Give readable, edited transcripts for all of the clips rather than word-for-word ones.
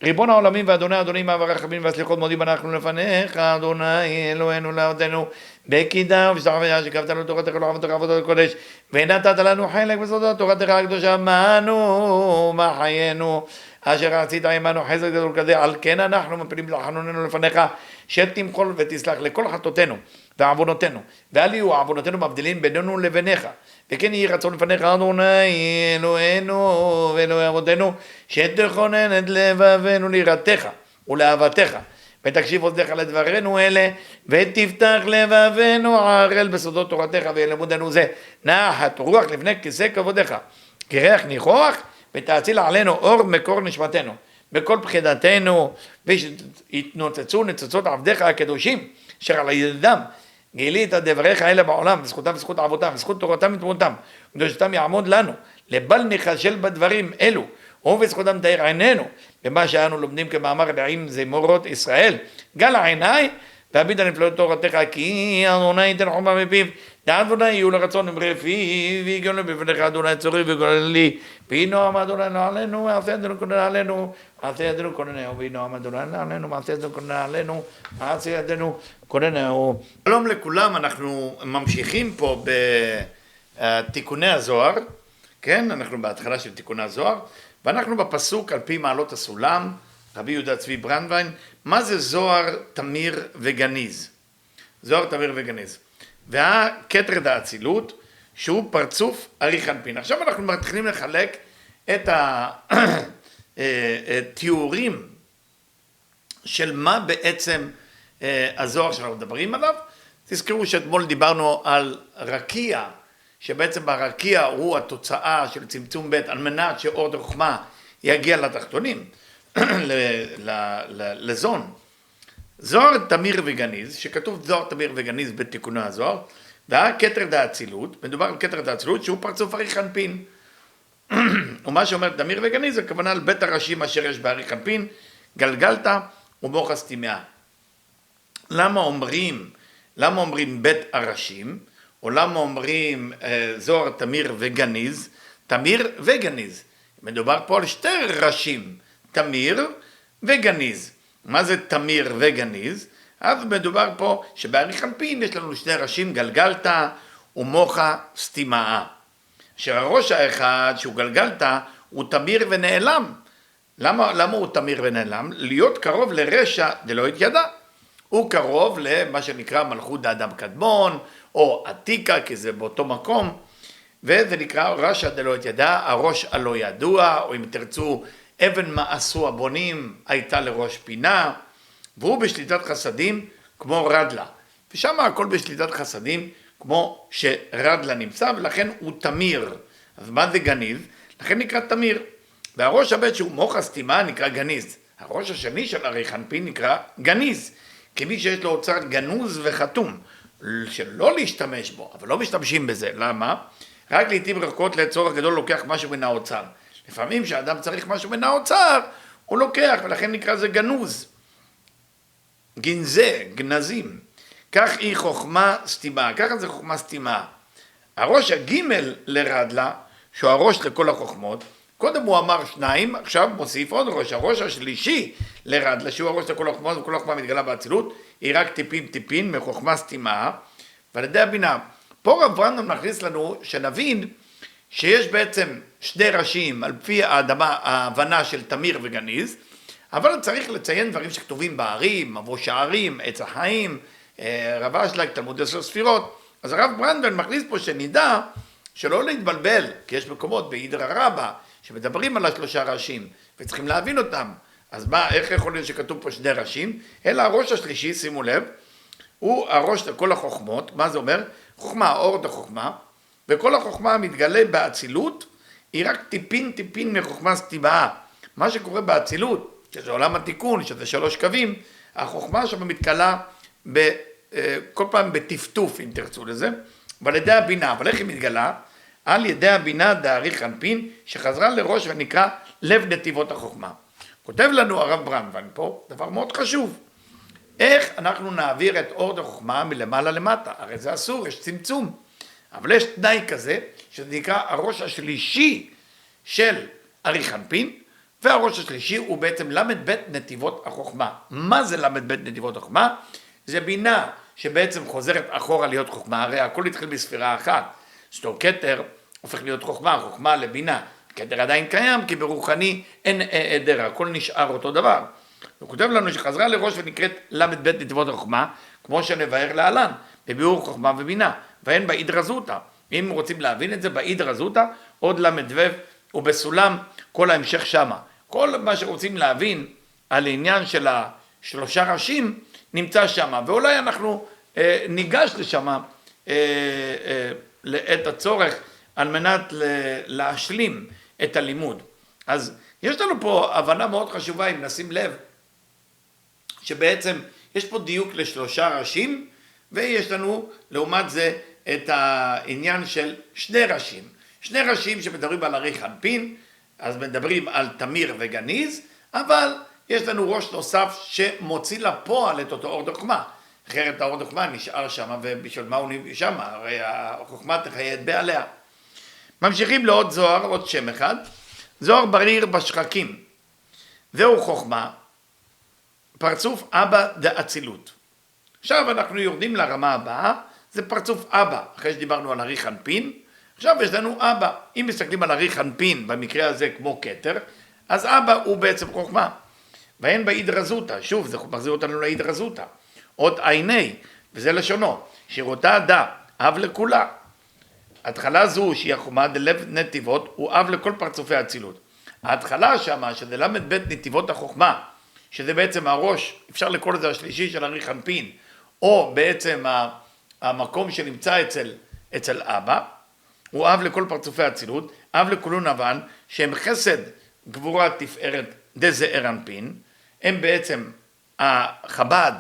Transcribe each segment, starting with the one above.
ריבון העולמים ואדוני אדונים והרחמים והסליחות מודים אנחנו לפניך, אדוני אלוהינו לאודנו בקידה ובשתחוויה שקרבת לנו תורתך לא עבודתך עבודת הקודש ונתת לנו חלק בסודות תורתך הקדושה מנו מה חיינו אשר עשית עמנו חסד גדול כזה, על כן אנחנו מפילים לחנוננו לפניך שתמחול ותסלח לכל חטאותינו ועוונותינו ואל יהיו עוונותינו מבדילים בינינו לביניך, וכן יהי רצון לפניך אדוני אלוהינו ואלוהי אבותינו שתכונן את לבבנו ליראתך ולאהבתך ותקשיב אוזניך לדברינו אלה ותפתח לבבנו ערל בסודות תורתך ולמודנו זה נחת רוח לפני כיסא כבודך כריח ניחוח ותאציל עלינו אור מקור נשמתנו בכל פחידתנו ויתנוצצו ניצוצות עבדיך הקדושים אשר על ידם גילית דבריך האלה בעולם וזכותם וזכות אבותם וזכות תורתם ותמותם וקדושתם יעמוד לנו לבל נחשל בדברים אלו ובזכותם תאיר עינינו במה שאנו לומדים כמאמר נעים זמורות ישראל גל עיניי והביט על נפלאות תורתך כי אדוני ייתן חוכמה מפיו לאדוני יהיו לרצון אמרי פיו ויגאל בפניך אדוני צורי וגאל לי ויהי נועם אדוני עלינו מעשה ידינו כונן עלינו מעשה ידינו כוננהו ויהי נועם אדוני עלינו מעשה ידינו כונן עלינו מעשה ידינו כוננהו. שלום לכולם, אנחנו ממשיכים פה בתיקוני הזוהר, כן, אנחנו בהתחלה של תיקוני הזוהר ואנחנו בפסוק על פי מעלות הסולם, רבי יהודה צבי ברנדווין, מה זה זוהר תמיר וגניז? זוהר תמיר וגניז. והכתר דאצילות, שהוא פרצוף אריך אנפין. עכשיו אנחנו מתחילים לחלק את התיאורים של מה בעצם הזוהר שאנחנו מדברים עליו. תזכרו שאתמול דיברנו על רקיע, שבעצם ברקיע הוא התוצאה של צמצום ב' על מנת שאור דחוכמה יגיע לתחתונים, לזון. זוהר תמיר וגניז, שכתוב זוהר תמיר וגניז בתיקוני הזוהר, והכתר דאצילות, מדובר על כתר דאצילות שהוא פרצוף אריך אנפין. ומה שאומר תמיר וגניז, הכוונה על בית הראשים אשר יש באריך אנפין, גלגלתא ומוחא סטימאה. למה אומרים בית הראשים, או למה אומרים זוהר תמיר וגניז? תמיר וגניז. מדובר פה על שתי ראשים, תמיר וגניז. מה זה תמיר וגניז? אז מדובר פה שבאריך אנפין יש לנו שני ראשים, גלגלתא ומוחא סטימאה. שהראש האחד שהוא גלגלתא הוא תמיר ונעלם. למה הוא תמיר ונעלם? להיות קרוב לרשע דלא התיידע. הוא קרוב למה שנקרא מלכות דאדם קדמון, או עתיקה, כי זה באותו מקום, וזה נקרא רשע דלא התיידע, הראש הלא ידוע, או אם תרצו, אבן מה עשו הבונים הייתה לראש פינה, והוא בשליטת חסדים כמו רדלה. ושם הכל בשליטת חסדים כמו שרדלה נמצא, ולכן הוא תמיר. אז מה זה גניז? לכן נקרא תמיר. והראש הבית שהוא מוחא סטימאה נקרא גניז. הראש השני של אריך אנפין נקרא גניז. כמי שיש לו אוצר גנוז וחתום, שלא להשתמש בו, אבל לא משתמשים בזה. למה? רק לעתים רחוקות לצורך גדול לוקח משהו מן האוצר. לפעמים כשאדם צריך משהו מן האוצר, הוא לוקח, ולכן נקרא זה גנוז. גנזה, גנזים. כך היא חוכמה סתימה, ככה זה חוכמה סתימה. הראש הגימל לרדלה, שהוא הראש לכל החוכמות, קודם הוא אמר שניים, עכשיו מוסיף עוד ראש. הראש השלישי לרדלה, שהוא הראש לכל החוכמות, וכל החוכמה מתגלה באצילות, היא רק טיפין מחוכמה סתימה, ועל ידי הבינה. פה רב ברנדווין מכניס לנו שנבין שיש בעצם שני ראשים על פי ההבנה של תמיר וגניז, אבל צריך לציין דברים שכתובים בערים, מבוא שערים, עץ החיים, רב אשלג, תלמוד 10 ספירות. אז הרב ברנדווין מכניס פה שנדע שלא להתבלבל, כי יש מקומות באידרא רבא שמדברים על השלושה ראשים וצריכים להבין אותם. אז איך יכול להיות שכתוב פה שני ראשים? אלא הראש השלישי, שימו לב, הוא הראש לכל החוכמות. מה זה אומר? חוכמה, אור דחוכמה, וכל החוכמה מתגלה באצילות, היא רק טיפין מחוכמה סתימה. מה שקורה באצילות, שזה עולם התיקון, שזה 3 קווים, החוכמה שם מתגלה כל פעם בטפטוף, אם תרצו לזה, ועל ידי הבינה. אבל איך היא מתגלה? על ידי הבינה דאריך אנפין, שחזרה לראש ונקרא לב נתיבות החוכמה. כותב לנו הרב ברנדווין פה דבר מאוד חשוב. איך אנחנו נעביר את אור דחוכמה מלמעלה למטה? הרי זה אסור, יש צמצום. אבל יש תנאי כזה, שזה נקרא הראש השלישי של אריך אנפין, והראש השלישי הוא בעצם ל"ב נתיבות החוכמה. מה זה ל"ב נתיבות החוכמה? זה בינה שבעצם חוזרת אחורה להיות חוכמה, הרי הכל התחיל בספירה אחת, זאת אומרת כתר הופך להיות חוכמה, חוכמה לבינה, כתר עדיין קיים כי ברוחני אין היעדר, הכל נשאר אותו דבר. הוא כותב לנו שחזרה לראש ונקראת ל"ב נתיבות החוכמה, כמו שנבהר להלן, בביאור חוכמה ובינה, והן באידרא זוטא. אם רוצים להבין את זה, באידרא זוטא, עוד ל"ו ובסולם כל ההמשך שמה. כל מה שרוצים להבין על העניין של השלושה ראשים נמצא שמה, ואולי אנחנו ניגש לשמה לעת הצורך על מנת להשלים את הלימוד. אז יש לנו פה הבנה מאוד חשובה, אם נשים לב, שבעצם יש פה דיוק לשלושה ראשים, ויש לנו לעומת זה את העניין של שני ראשים. שני ראשים שמדברים על ארי חנפין, אז מדברים על תמיר וגניז, אבל יש לנו ראש נוסף שמוציא לפועל את אותו אור דחמה. אחרת האור דחמה נשאר שם, ובשביל מה הוא שם? הרי החוכמה תחיה את בעליה. ממשיכים לעוד זוהר, עוד שם אחד, זוהר בריר בשחקים. זהו חוכמה, פרצוף אבא דאצילות. עכשיו אנחנו יורדים לרמה הבאה, זה פרצוף אבא, אחרי שדיברנו על ארי חנפין, עכשיו יש לנו אבא. אם מסתכלים על ארי חנפין, במקרה הזה כמו כתר, אז אבא הוא בעצם חוכמה. והן באידרא זוטא, שוב זה מחזיר אותנו לאידרא זוטא, עוד עיני, וזה לשונו, שירותה דה, אב לכולה. התחלה זו שהיא החוכמה דלב נתיבות, הוא אב לכל פרצופי האצילות. ההתחלה שמה, שזה ל"ב נתיבות החוכמה, שזה בעצם הראש, אפשר לקרוא לזה השלישי של ארי חנפין, או בעצם המקום שנמצא אצל אבא, הוא אב לכל פרצופי האצילות, אב לכולו נבן, שהם חסד, גבורה, תפארת, דזעיר אנפין, הם בעצם החב"ד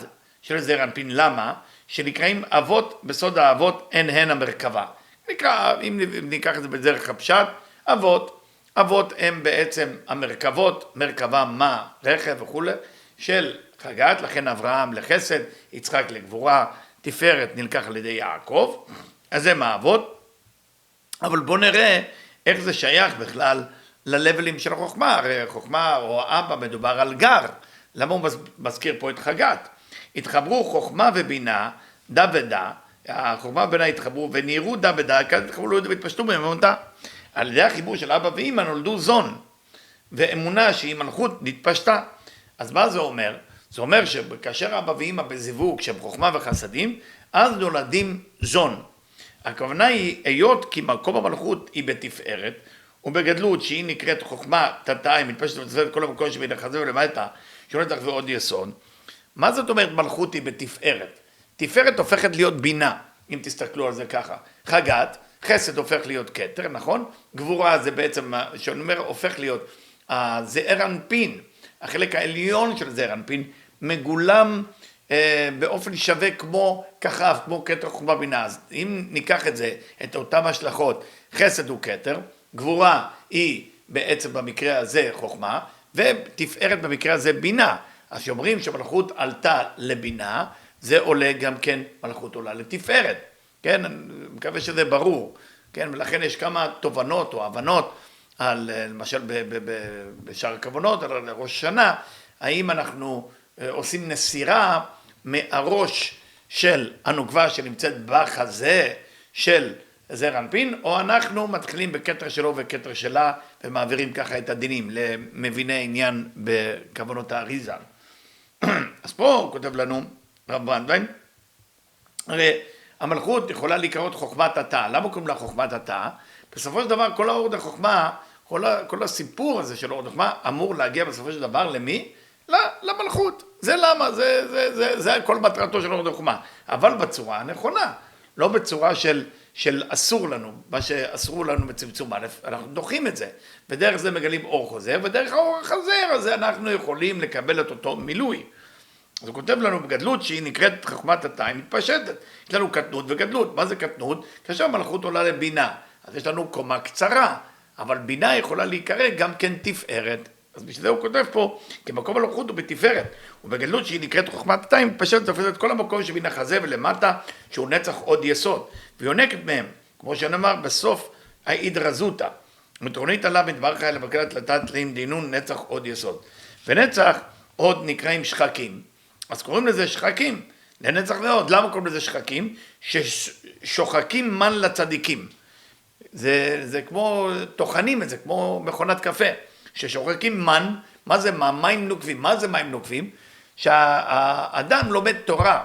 של זעיר אנפין, למה? שנקראים אבות, בסוד האבות הן הן המרכבה. נקרא, אם ניקח את זה בדרך הפשט, אבות הם בעצם המרכבות, מרכבה מה, רכב וכו', של חגת, לכן אברהם לחסד, יצחק לגבורה, תפארת נלקח על ידי יעקב, אז הם האבות, אבל בואו נראה איך זה שייך בכלל ללבלים של החוכמה, הרי חוכמה או אבא מדובר על גר, למה הוא מזכיר פה את חגת? התחברו חוכמה ובינה, דה ודה, החוכמה ובינה התחברו ונהירו דה ודה, כאן התחברו לו והתפשטו באמונתה. על ידי החיבור של אבא ואמא נולדו זון, ואמונה שהיא מלכות נתפשטה. אז מה זה אומר? זה אומר שכאשר אבא ואמא בזיווג שהם חוכמה וחסדים, אז נולדים זון. הכוונה היא, היות כי מקום המלכות היא בתפארת, ובגדלות שהיא נקראת חוכמה תתאי, מתפשטת וצפרת כל המקום שבין החזה ולמטה, שלא תחווה עוד יסוד. מה זאת אומרת מלכות היא בתפארת? תפארת הופכת להיות בינה, אם תסתכלו על זה ככה. חגת, חסד הופך להיות כתר, נכון? גבורה זה בעצם, שאני אומר, הופך להיות זעיר אנפין, החלק העליון של זעיר אנפין, מגולם באופן שווה כמו כחב, כמו כתר חוכמה בינה. אז אם ניקח את זה, את אותם השלכות, חסד הוא כתר, גבורה היא בעצם במקרה הזה חוכמה, ותפארת במקרה הזה בינה. אז שאומרים שמלכות עלתה לבינה, זה עולה גם כן, מלכות עולה לתפארת. כן, אני מקווה שזה ברור. כן, ולכן יש כמה תובנות או הבנות, על, למשל בשאר הכוונות, על ראש שנה, האם אנחנו עושים נסירה מהראש של הנוקבה שנמצאת בחזה של זעיר אנפין, או אנחנו מתחילים בכתר שלו וכתר שלה, ומעבירים ככה את הדינים למביני עניין בכוונות האריזה. אז פה הוא כותב לנו, רב ברנדווין, הרי המלכות יכולה להיקראות חוכמת התא. למה קוראים לה חוכמת התא? בסופו של דבר כל האור דחוכמה, כל הסיפור הזה של אור דחוכמה אמור להגיע בסופו של דבר למי? למלכות. זה למה, זה כל מטרתו של אור דחוכמה. אבל בצורה הנכונה, לא בצורה של אסור לנו, מה שאסרו לנו בצמצום א', אנחנו דוחים את זה. ודרך זה מגלים אור חוזר, ודרך האור החוזר הזה אנחנו יכולים לקבל את אותו מילוי. אז הוא כותב לנו בגדלות שהיא נקראת חוכמת התא, היא מתפשטת. יש לנו קטנות וגדלות. מה זה קטנות? כאשר המלכות עולה לבינה. אז יש לנו קומה קצרה, אבל בינה יכולה להיקרא גם כן תפארת. אז בשביל זה הוא כותב פה, כי מקום המלכות הוא בתפארת. ובגדלות שהיא נקראת חוכמת התא, היא מתפשטת תופסת את כל המקום שבין החזה ולמטה, שהוא נצח עוד יסוד. ויונקת מהם, כמו שנאמר בסוף האידרא זוטא. מטרונית עליו מדבר חי לבקרת לתת להם דינון נצח עוד יסוד. ונצח עוד נקראים שחקים. אז קוראים לזה שחקים, לנצח ועוד. למה קוראים לזה שחקים? ששוחקים מן לצדיקים. זה כמו, טוחנים את זה, כמו מכונת קפה. ששוחקים מן, מה זה מים נוקבים? מה זה מים נוקבים? שהאדם לומד תורה,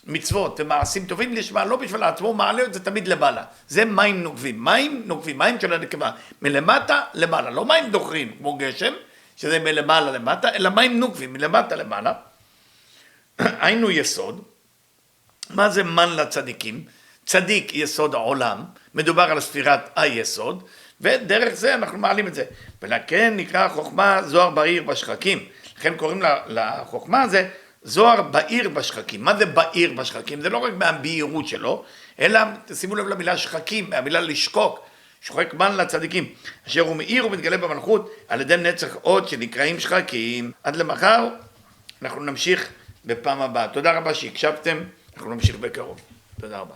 מצוות ומעשים טובים לשמה, לא בשביל עצמו, מעלה את זה תמיד למעלה. זה מים נוקבים, מים של הנקבה, מלמטה למעלה, לא מים דוחרים כמו גשם, שזה מלמעלה למטה, אלא מים נוקבים, מלמטה למעלה. היינו יסוד. מה זה מן לצדיקים? צדיק יסוד העולם, מדובר על ספירת היסוד, ודרך זה אנחנו מעלים את זה. ולכן נקרא חוכמה זוהר בעיר בשחקים. לכן קוראים לחוכמה הזה זוהר בעיר בשחקים. מה זה בעיר בשחקים? זה לא רק מהבהירות שלו, אלא תשימו לב למילה שחקים, מהמילה לשקוק, שוחק מן לצדיקים, אשר הוא מאיר ומתגלה במלכות על ידי נצח עוד שנקראים שחקים. עד למחר, אנחנו נמשיך בפעם הבאה. תודה רבה שהקשבתם, אנחנו נמשיך בקרוב. תודה רבה.